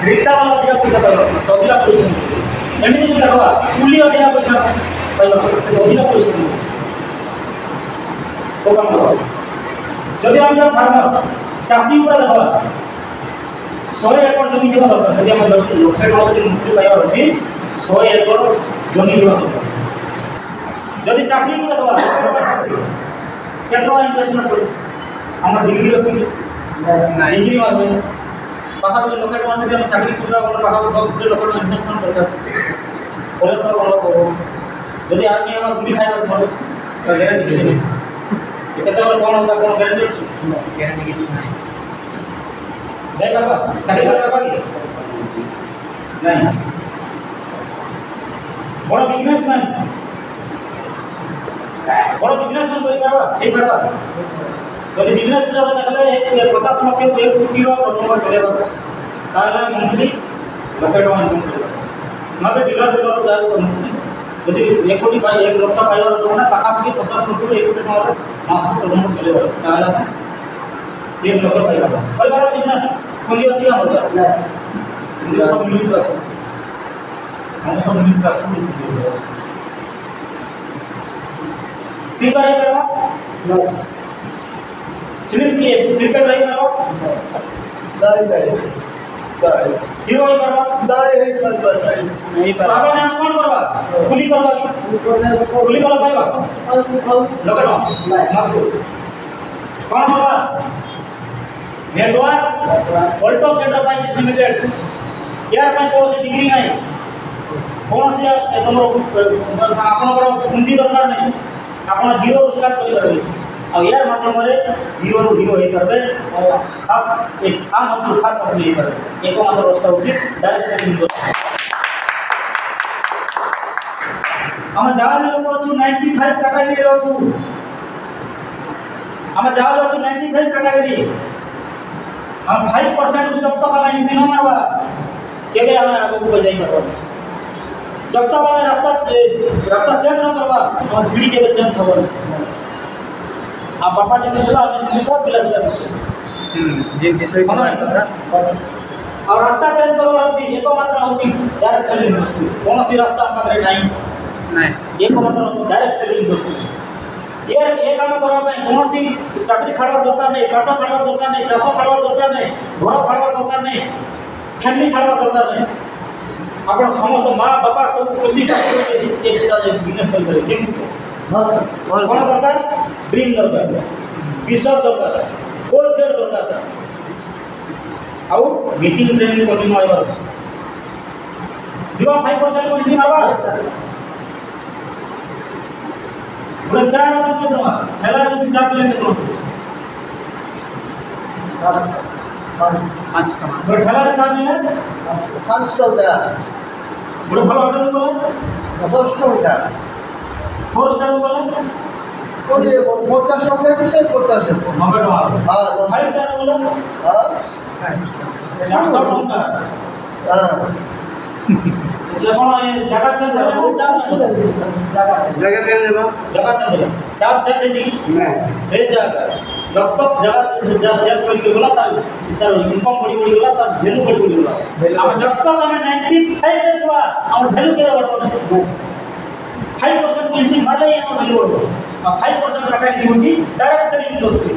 rickshaw वाला अधिक पैसा पाइब अधिक परिश्रम एमती जो देखा कुली अधिक पैसा पाइब से अधिक परिश्रम काम करवा जदि आम फार्मर चाषी पूरा देखा 100 एकड़ जमी देवा दरकार जदि आम लक्षे टका मुक्ति पाइबार अच्छी 100 एकड़ जमी देवा दरकार जदि चाकरी को देखा केतना इन्वेस्टमेंट कर हम डिग्री अच्छी डिग्री मारबे पाखापाखि लक्षे टका जब चाकरी करवा पाखापाखि 10 कोटी लोक इन्वेस्टमेंट दरकार बोले तो भल जदि आर्मी आम गुली खाଇବା भल ग्यारंटी किसी नहीं केतेबेले कौन होता कौन ग्यारंटी अच्छी ग्यारंटी किसी नहीं जाई पारबा चाकरी कर पारबा कि नहीं बड़ बिजनेसमैन बड़ बिजनेसमैन कर पारबा हे पारबा जदि बिजनेस जब देखले 50 लाख के 1 कोटी रो टर्नओवर चलेबा ताले मंथली लक्षे टका इनकम करबा नबे डीलर जाय मंथली जदि 1 कोटी पाई 1 लाख पाइबार छ ना पाखापाखि 50 लाख रो 1 कोटी टका मास टर्नओवर चलेबा ताले 1 लाख पाइबा परिवार बिजनेस पूंजी अच्छी हम होता है सब मिडिल क्लास हम सब मिडिल क्लास सिंगर है करवा फिल्म की क्रिकेट रही करवा हीरो है करवा नहीं पर हमें नाम कौन करवा कुली करवा कुली वाला पाइबा लोकल मस्को कौन करवा नेटवर्क ऑल्टोस एंटरप्राइजेस लिमिटेड यार मैं कौन सी डिग्री नहीं कौन सी तुम आपनकर पूंजी दरकार नहीं आपन जीरो स्टार्ट कर करबे और यार माध्यम रे जीरो रु हीरो हे करबे और खास एक आम मतलब खास अपने हे करबे एको मात्र रास्ता होची डायरेक्ट सेलिंग हम जावे लोग अछु 95 कैटेगरी रे अछु हम जावे लोग 95 कैटेगरी हम 5% को जब तक हमें नहीं मारवा केबे हमें आगे को जाई करबा जब तक हमें रास्ता चेंज न करबा हम पीढ़ी के चेंज होबो आ बापा जी बोला हमें सीधा प्लस जिन विषय को और रास्ता चेंज करबा अछि एको मात्र होती डायरेक्ट सेलिंग वस्तु कौन सी रास्ता हम पाखरे नहीं एको मात्र डायरेक्ट सेलिंग वस्तु ये काम करबा कौन सी चाकरी छाड़बार दरकार नहीं काटो छाड़बार दरकार नहीं चाष छाड़बार दरकार नहीं घर छाड़बार दरकार नहीं फैमिली छाड़बार दरकार नहीं आपण समस्त माँ बापा सब खुशी एक बिजनेस कर कौन दरकार ड्रीम दरकार विश्वास दरकार गोल सेट दरकार आउ मीटिंग ट्रेनिंग कंटिन्यू आइबार जीवा 5% को मीटिंग आवा बोले चार आदमी के दवा खेला यदि चाप लेंगे तो 5 का बोले खेला रे चाप ले 5 का बोले भलो होटल बोले 10 का 4 स्टार बोले कोई 50 टका के से 50 90 टका हां 5 स्टार बोले हां 400 टका हां ये कौन ये जगह चल रहा है जगह चार चल जी नहीं से जगह जब तक जगह चेंज करके बोला तार इनकम बड़ी बोला तार वैल्यू बड़ी बोला अब जब तक हमें 95 रे हुआ हम वैल्यू के बढ़ो 5% को इंक्रीज मारे हम वैल्यू बढ़ो 5% रखा दी होची डायरेक्ट सेलिंग दोस्ती